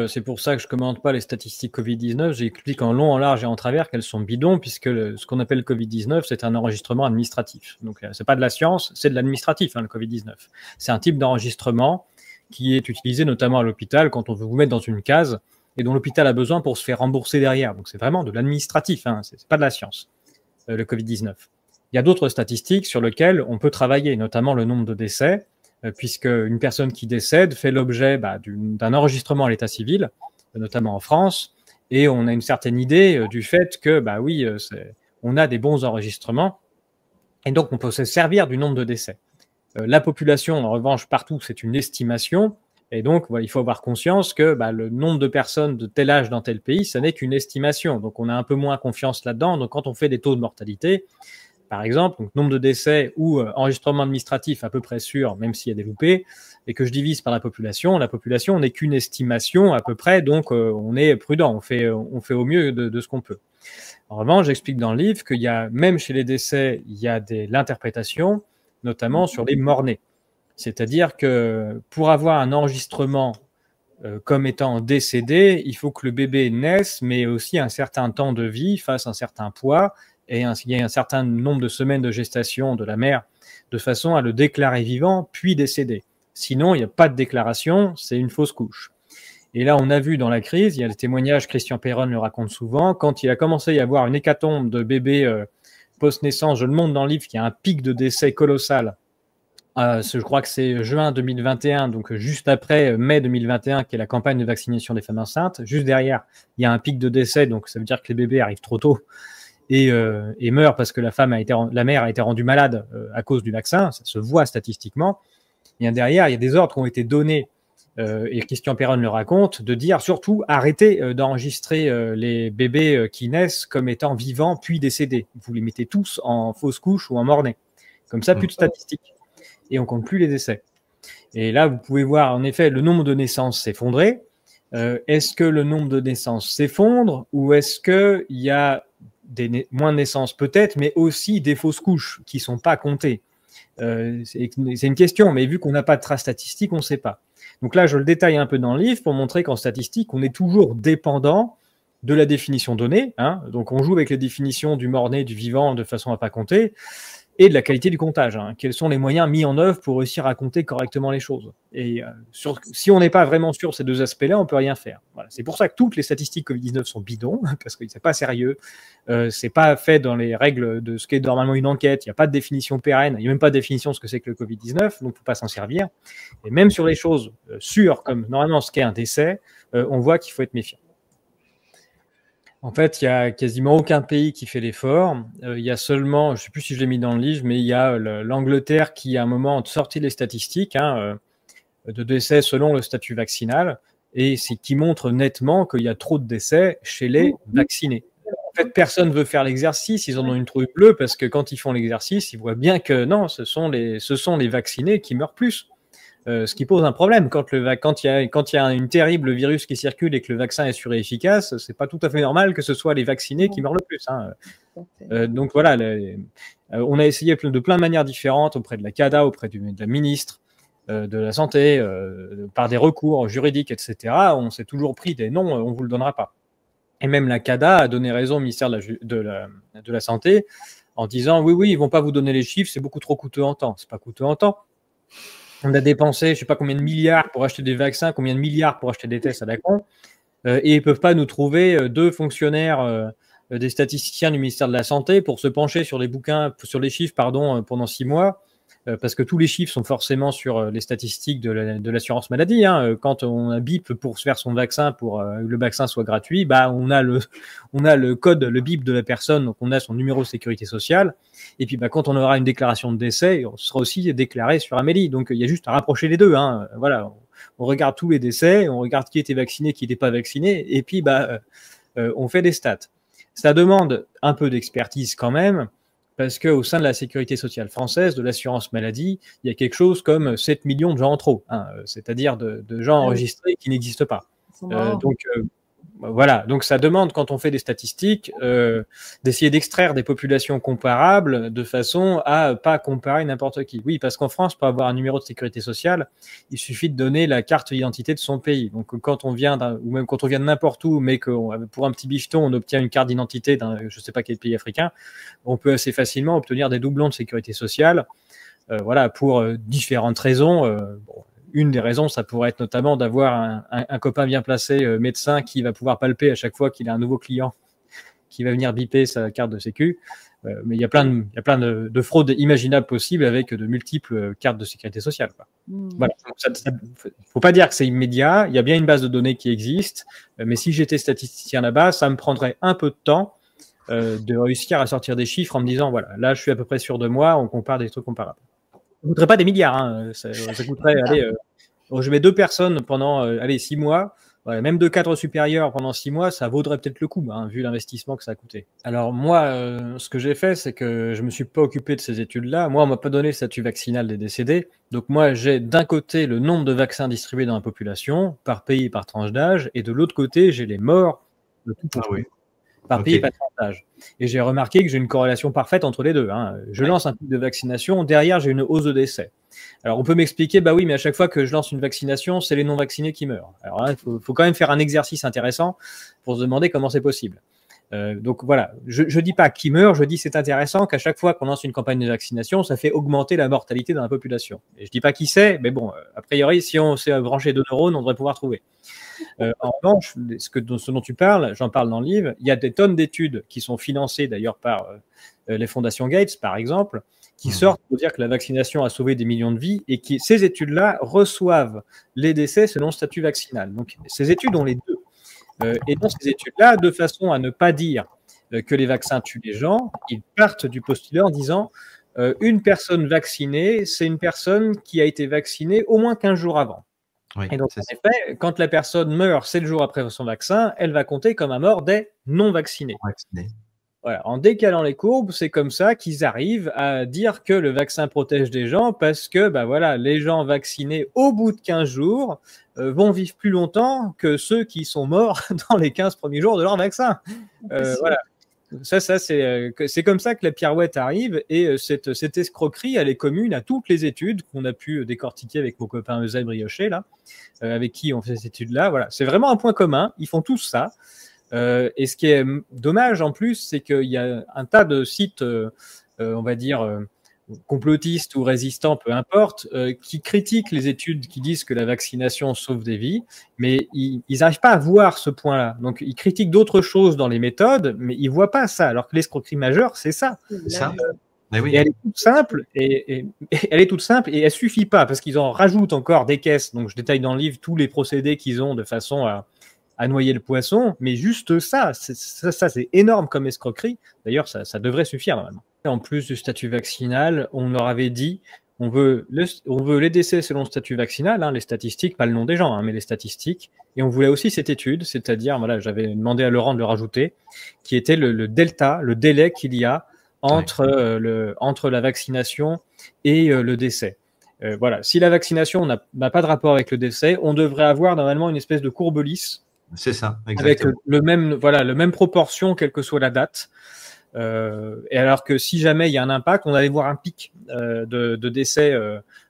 C'est pour ça que je ne commente pas les statistiques Covid-19. J'explique en long, en large et en travers qu'elles sont bidons, puisque ce qu'on appelle Covid-19, c'est un enregistrement administratif. Donc, ce n'est pas de la science, c'est de l'administratif, hein, le Covid-19. C'est un type d'enregistrement qui est utilisé notamment à l'hôpital quand on veut vous mettre dans une case et dont l'hôpital a besoin pour se faire rembourser derrière. Donc, c'est vraiment de l'administratif, hein, c'est pas de la science, le Covid-19. Il y a d'autres statistiques sur lesquelles on peut travailler, notamment le nombre de décès, puisque une personne qui décède fait l'objet d'un enregistrement à l'état civil, notamment en France, et on a une certaine idée du fait que, oui, on a des bons enregistrements, et donc on peut se servir du nombre de décès. La population, en revanche, partout, c'est une estimation, et donc il faut avoir conscience que le nombre de personnes de tel âge dans tel pays, ça n'est qu'une estimation, donc on a un peu moins confiance là-dedans. Donc quand on fait des taux de mortalité, par exemple, donc nombre de décès ou enregistrement administratif à peu près sûr, même s'il y a des loupés, et que je divise par la population n'est qu'une estimation à peu près, donc on est prudent, on fait au mieux de ce qu'on peut. En revanche, j'explique dans le livre qu'il y a, même chez les décès, il y a l'interprétation, notamment sur les morts-nés. C'est-à-dire que pour avoir un enregistrement comme étant décédé, il faut que le bébé naisse, mais aussi un certain temps de vie, fasse un certain poids, et il y a un certain nombre de semaines de gestation de la mère, de façon à le déclarer vivant, puis décédé. Sinon, il n'y a pas de déclaration, c'est une fausse couche. Et là, on a vu dans la crise, il y a des témoignages, Christian Perron le raconte souvent, quand il a commencé à y avoir une hécatombe de bébés post-naissance, je le montre dans le livre, qu'il y a un pic de décès colossal. Je crois que c'est juin 2021, donc juste après mai 2021, qui est la campagne de vaccination des femmes enceintes. Juste derrière, il y a un pic de décès, donc ça veut dire que les bébés arrivent trop tôt et meurt parce que la mère a été rendue malade à cause du vaccin, ça se voit statistiquement. Et derrière, il y a des ordres qui ont été donnés, et Christian Perron le raconte, de dire surtout arrêtez d'enregistrer les bébés qui naissent comme étant vivants puis décédés. Vous les mettez tous en fausse couche ou en mort-né. Comme ça, plus de statistiques. Et on compte plus les décès. Et là, vous pouvez voir en effet le nombre de naissances s'effondrer. Est-ce que le nombre de naissances s'effondre ou est-ce qu'il y a moins de naissances peut-être, mais aussi des fausses couches qui ne sont pas comptées. C'est une question, mais vu qu'on n'a pas de traces statistiques, on ne sait pas. Donc là, je le détaille un peu dans le livre pour montrer qu'en statistique, on est toujours dépendant de la définition donnée. Hein. Donc on joue avec les définitions du mort-né, du vivant, de façon à ne pas compter, et de la qualité du comptage. Hein. Quels sont les moyens mis en œuvre pour réussir à compter correctement les choses. Et si on n'est pas vraiment sûr de ces deux aspects-là, on ne peut rien faire. Voilà. C'est pour ça que toutes les statistiques Covid-19 sont bidons, parce que c'est pas sérieux, c'est pas fait dans les règles de ce qu'est normalement une enquête, il n'y a pas de définition pérenne, il n'y a même pas de définition de ce que c'est que le Covid-19, donc il ne faut pas s'en servir. Et même sur les choses sûres, comme normalement ce qu'est un décès, on voit qu'il faut être méfiant. En fait, il n'y a quasiment aucun pays qui fait l'effort. Il y a seulement, je ne sais plus si je l'ai mis dans le livre, mais il y a l'Angleterre qui, à un moment, a sorti les statistiques de décès selon le statut vaccinal, et qui montre nettement qu'il y a trop de décès chez les vaccinés. En fait, personne ne veut faire l'exercice, ils en ont une trouille bleue, parce que quand ils font l'exercice, ils voient bien que non, ce sont les vaccinés qui meurent plus. Ce qui pose un problème quand il y a une terrible virus qui circule et que le vaccin est sûr et efficace, c'est pas tout à fait normal que ce soit les vaccinés qui meurent le plus. Hein. Donc voilà, on a essayé de plein de manières différentes auprès de la CADA, auprès de la ministre de la Santé, par des recours juridiques, etc. On s'est toujours pris des non, on vous le donnera pas. Et même la CADA a donné raison au ministère de la Santé en disant oui, ils vont pas vous donner les chiffres, c'est beaucoup trop coûteux en temps. C'est pas coûteux en temps. On a dépensé, je ne sais pas combien de milliards pour acheter des vaccins, combien de milliards pour acheter des tests à la con, et ils ne peuvent pas nous trouver deux fonctionnaires, des statisticiens du ministère de la Santé pour se pencher sur les chiffres, pendant 6 mois, parce que tous les chiffres sont forcément sur les statistiques de l'assurance maladie. Hein. Quand on a BIP pour se faire son vaccin, pour que le vaccin soit gratuit, on a le code, le BIP de la personne, donc on a son numéro de sécurité sociale. Et puis quand on aura une déclaration de décès, on sera aussi déclaré sur Amélie. Donc il y a juste à rapprocher les deux. Hein. Voilà, on regarde tous les décès, on regarde qui était vacciné, qui n'était pas vacciné, et puis on fait des stats. Ça demande un peu d'expertise quand même, parce qu'au sein de la sécurité sociale française, de l'assurance maladie, il y a quelque chose comme 7 millions de gens en trop, hein, c'est-à-dire de gens enregistrés qui n'existent pas. Voilà, donc ça demande, quand on fait des statistiques, d'essayer d'extraire des populations comparables de façon à pas comparer n'importe qui. Oui, parce qu'en France, pour avoir un numéro de sécurité sociale, il suffit de donner la carte d'identité de son pays. Donc quand on vient ou même quand on vient de n'importe où, mais que pour un petit bicheton, on obtient une carte d'identité d'un je sais pas quel pays africain, on peut assez facilement obtenir des doublons de sécurité sociale, voilà, pour différentes raisons. Bon, une des raisons, ça pourrait être notamment d'avoir un copain bien placé, médecin, qui va pouvoir palper à chaque fois qu'il a un nouveau client qui va venir biper sa carte de sécu. Mais il y a plein de fraudes imaginables possibles avec de multiples cartes de sécurité sociale, quoi. Voilà. Faut pas dire que c'est immédiat. Il y a bien une base de données qui existe, mais si j'étais statisticien là-bas, ça me prendrait un peu de temps de réussir à sortir des chiffres en me disant, voilà, là, je suis à peu près sûr de moi, on compare des trucs comparables. Ça ne coûterait pas des milliards, hein. Ça coûterait, allez, je mets 2 personnes pendant 6 mois, voilà, même 2 cadres supérieurs pendant 6 mois, ça vaudrait peut-être le coup, hein, vu l'investissement que ça a coûté. Alors moi, ce que j'ai fait, c'est que je me suis pas occupé de ces études-là. Moi, on m'a pas donné le statut vaccinal des décédés. Donc moi, j'ai d'un côté le nombre de vaccins distribués dans la population, par pays, par tranche d'âge, et de l'autre côté, j'ai les morts de tout pays. Par pays et par tranche d'âge. Et j'ai remarqué que j'ai une corrélation parfaite entre les deux, hein. Je lance un type de vaccination, derrière j'ai une hausse de décès. Alors on peut m'expliquer, bah oui, mais à chaque fois que je lance une vaccination, c'est les non-vaccinés qui meurent. Alors là, il faut quand même faire un exercice intéressant pour se demander comment c'est possible. Donc voilà, je dis pas qui meurt, je dis c'est intéressant qu'à chaque fois qu'on lance une campagne de vaccination, ça fait augmenter la mortalité dans la population. Et je dis pas qui c'est, mais bon, a priori, si on s'est branché 2 neurones, on devrait pouvoir trouver. En revanche, ce dont tu parles, j'en parle dans le livre, il y a des tonnes d'études qui sont financées d'ailleurs par les fondations Gates, par exemple, qui sortent pour dire que la vaccination a sauvé des millions de vies et qui, ces études-là reçoivent les décès selon le statut vaccinal. Donc ces études ont les deux. Et dans ces études-là, de façon à ne pas dire que les vaccins tuent les gens, ils partent du postulat en disant une personne vaccinée, c'est une personne qui a été vaccinée au moins 15 jours avant. Oui, et donc, en effet, quand la personne meurt 7 jours après son vaccin, elle va compter comme un mort des non-vaccinés. Voilà. En décalant les courbes, c'est comme ça qu'ils arrivent à dire que le vaccin protège des gens parce que bah voilà, les gens vaccinés au bout de 15 jours vont vivre plus longtemps que ceux qui sont morts dans les 15 premiers jours de leur vaccin. Voilà. Ça c'est comme ça que la pirouette arrive, et cette escroquerie, elle est commune à toutes les études qu'on a pu décortiquer avec mon copain Eusèbe Briochet, là, avec qui on fait ces études-là. Voilà. C'est vraiment un point commun, ils font tous ça. Et ce qui est dommage en plus, c'est qu'il y a un tas de sites, on va dire, complotistes ou résistants, peu importe, qui critiquent les études qui disent que la vaccination sauve des vies, mais ils n'arrivent pas à voir ce point-là. Donc ils critiquent d'autres choses dans les méthodes, mais ils voient pas ça, alors que l'escroquerie majeure, c'est ça. Oui. Et elle est toute simple, et elle est toute simple, et elle suffit pas, parce qu'ils en rajoutent encore des caisses. Donc je détaille dans le livre tous les procédés qu'ils ont de façon à noyer le poisson, mais juste ça c'est énorme comme escroquerie. D'ailleurs, ça devrait suffire normalement. En plus du statut vaccinal, on leur avait dit, on veut les décès selon le statut vaccinal, hein, les statistiques, pas le nom des gens, hein, mais les statistiques, et on voulait aussi cette étude, c'est-à-dire, voilà, j'avais demandé à Laurent de le rajouter, qui était le delta, le délai qu'il y a entre la vaccination et le décès. Voilà, si la vaccination n'a pas de rapport avec le décès, on devrait avoir normalement une espèce de courbe lisse. C'est ça, exactement. Avec le même proportion, quelle que soit la date. Et alors que si jamais il y a un impact, on allait voir un pic de décès.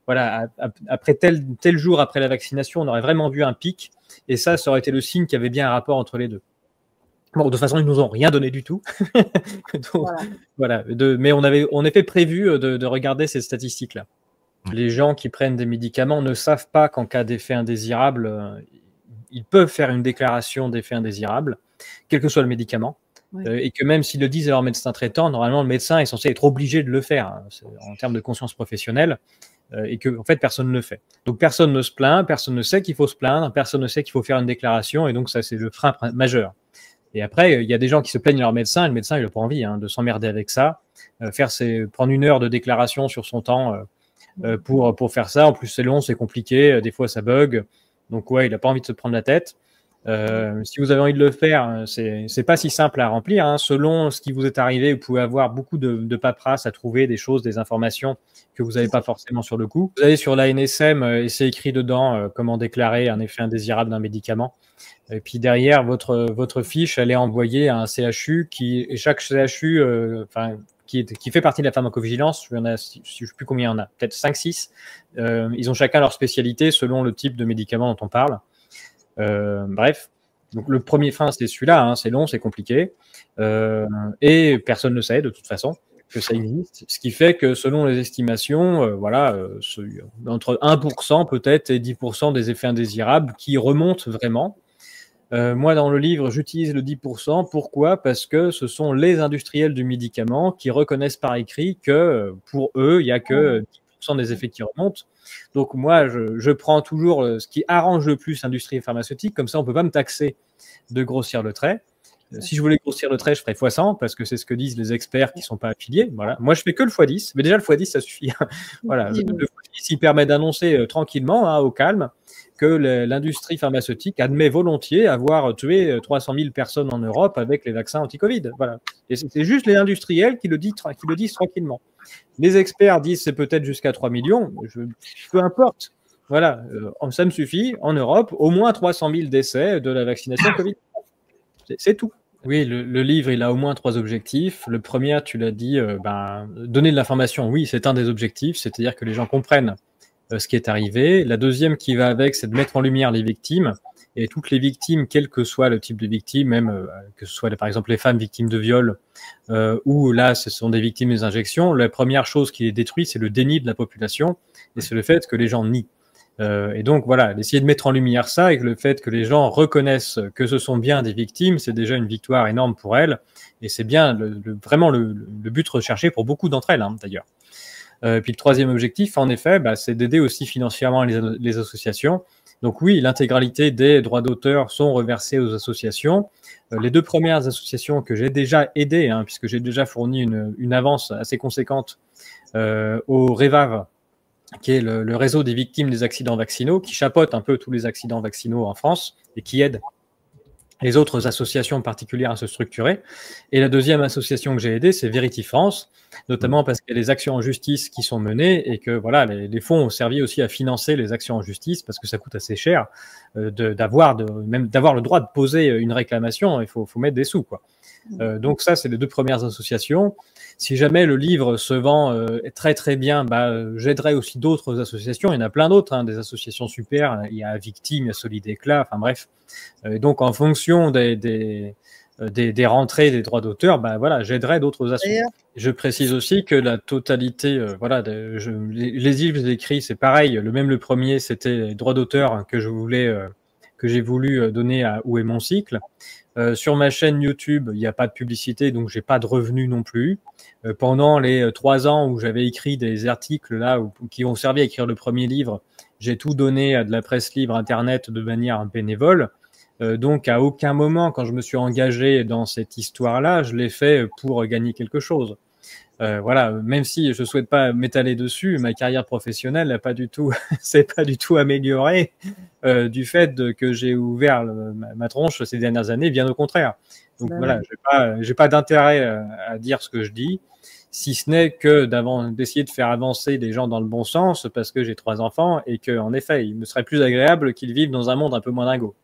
Voilà, après tel jour après la vaccination, on aurait vraiment vu un pic. Et ça aurait été le signe qu'il y avait bien un rapport entre les deux. Bon, de toute façon, ils nous ont rien donné du tout. Donc, voilà. Mais on avait en effet prévu de regarder ces statistiques-là. Les gens qui prennent des médicaments ne savent pas qu'en cas d'effet indésirable, ils peuvent faire une déclaration d'effet indésirable, quel que soit le médicament, et que même s'ils le disent à leur médecin traitant, normalement le médecin est censé être obligé de le faire, hein, en termes de conscience professionnelle, et que en fait personne ne le fait. Donc personne ne se plaint, personne ne sait qu'il faut se plaindre, personne ne sait qu'il faut faire une déclaration, et donc ça c'est le frein majeur. Et après, il y a des gens qui se plaignent à leur médecin, et le médecin il n'a pas envie de s'emmerder avec ça, prendre 1 heure de déclaration sur son temps pour faire ça. En plus c'est long, c'est compliqué, des fois ça bug. Donc ouais, il n'a pas envie de se prendre la tête. Si vous avez envie de le faire, c'est pas si simple à remplir, hein. Selon ce qui vous est arrivé, vous pouvez avoir beaucoup de paperasse à trouver, des choses, des informations que vous n'avez pas forcément sur le coup. Vous allez sur l'ANSM et c'est écrit dedans comment déclarer un effet indésirable d'un médicament. Et puis derrière, votre fiche, elle est envoyée à un CHU et chaque CHU, qui fait partie de la pharmacovigilance, je ne sais plus combien il y en a, peut-être 5-6, ils ont chacun leur spécialité selon le type de médicament dont on parle. Bref, donc le premier frein, c'est celui-là, hein, c'est long, c'est compliqué, et personne ne sait de toute façon que ça existe, ce qui fait que selon les estimations, voilà, entre 1% peut-être et 10% des effets indésirables qui remontent vraiment. Moi, dans le livre, j'utilise le 10%. Pourquoi? Parce que ce sont les industriels du médicament qui reconnaissent par écrit que pour eux, il n'y a que 10% des effets qui remontent. Donc moi, je prends toujours ce qui arrange le plus l'industrie pharmaceutique. Comme ça, on ne peut pas me taxer de grossir le trait. Si je voulais grossir le trait, je ferais x100 parce que c'est ce que disent les experts qui ne sont pas affiliés. Voilà. Moi, je fais que le x10. Mais déjà, le x10, ça suffit. Voilà. Le x10, il permet d'annoncer tranquillement, hein, au calme, que l'industrie pharmaceutique admet volontiers avoir tué 300 000 personnes en Europe avec les vaccins anti-Covid. Voilà. Et c'est juste les industriels qui le disent tranquillement. Les experts disent c'est peut-être jusqu'à 3 millions. Peu importe. Voilà. Ça me suffit. En Europe, au moins 300 000 décès de la vaccination Covid. C'est tout. Oui, le livre, il a au moins 3 objectifs. Le premier, tu l'as dit, donner de l'information. Oui, c'est un des objectifs, c'est-à-dire que les gens comprennent ce qui est arrivé. La deuxième qui va avec, c'est de mettre en lumière les victimes. Et toutes les victimes, quel que soit le type de victime, même que ce soit par exemple les femmes victimes de viol, ou là, ce sont des victimes des injections, la première chose qui est détruite, c'est le déni de la population, et c'est le fait que les gens nient. Et donc voilà, d'essayer de mettre en lumière ça et que le fait que les gens reconnaissent que ce sont bien des victimes, c'est déjà une victoire énorme pour elles. Et c'est bien vraiment le but recherché pour beaucoup d'entre elles, hein, d'ailleurs. Puis le troisième objectif, en effet, c'est d'aider aussi financièrement les associations. Donc oui, l'intégralité des droits d'auteur sont reversés aux associations. Les 2 premières associations que j'ai déjà aidées, hein, puisque j'ai déjà fourni une avance assez conséquente au REVAV, qui est le réseau des victimes des accidents vaccinaux, qui chapeaute un peu tous les accidents vaccinaux en France et qui aide les autres associations particulières à se structurer. Et la deuxième association que j'ai aidée, c'est Verity France, notamment parce qu'il y a des actions en justice qui sont menées et que voilà, les fonds ont servi aussi à financer les actions en justice parce que ça coûte assez cher d'avoir le droit de poser une réclamation. Il faut mettre des sous, quoi. Donc ça, c'est les 2 premières associations. Si jamais le livre se vend très très bien, j'aiderai aussi d'autres associations. Il y en a plein d'autres, hein, des associations super. Il y a Victime, il y a Solid Éclat, enfin bref. Donc en fonction des rentrées des droits d'auteur, voilà, j'aiderai d'autres associations. Je précise aussi que la totalité, voilà, les livres que j'ai écrits, c'est pareil. Le premier, c'était les droits d'auteur que j'ai voulu donner à Où est mon cycle. Sur ma chaîne YouTube, il n'y a pas de publicité, donc j'ai pas de revenus non plus. Pendant les 3 ans où j'avais écrit des articles là, qui ont servi à écrire le premier livre, j'ai tout donné à de la presse libre internet de manière bénévole. Donc à aucun moment, quand je me suis engagé dans cette histoire-là, je l'ai fait pour gagner quelque chose. Voilà, même si je souhaite pas m'étaler dessus, ma carrière professionnelle n'a pas du tout, c'est pas du tout améliorée du fait que j'ai ouvert ma tronche ces dernières années, bien au contraire. Donc voilà, j'ai pas d'intérêt à dire ce que je dis, si ce n'est que d'essayer de faire avancer des gens dans le bon sens, parce que j'ai 3 enfants et que en effet, il me serait plus agréable qu'ils vivent dans un monde un peu moins dingo.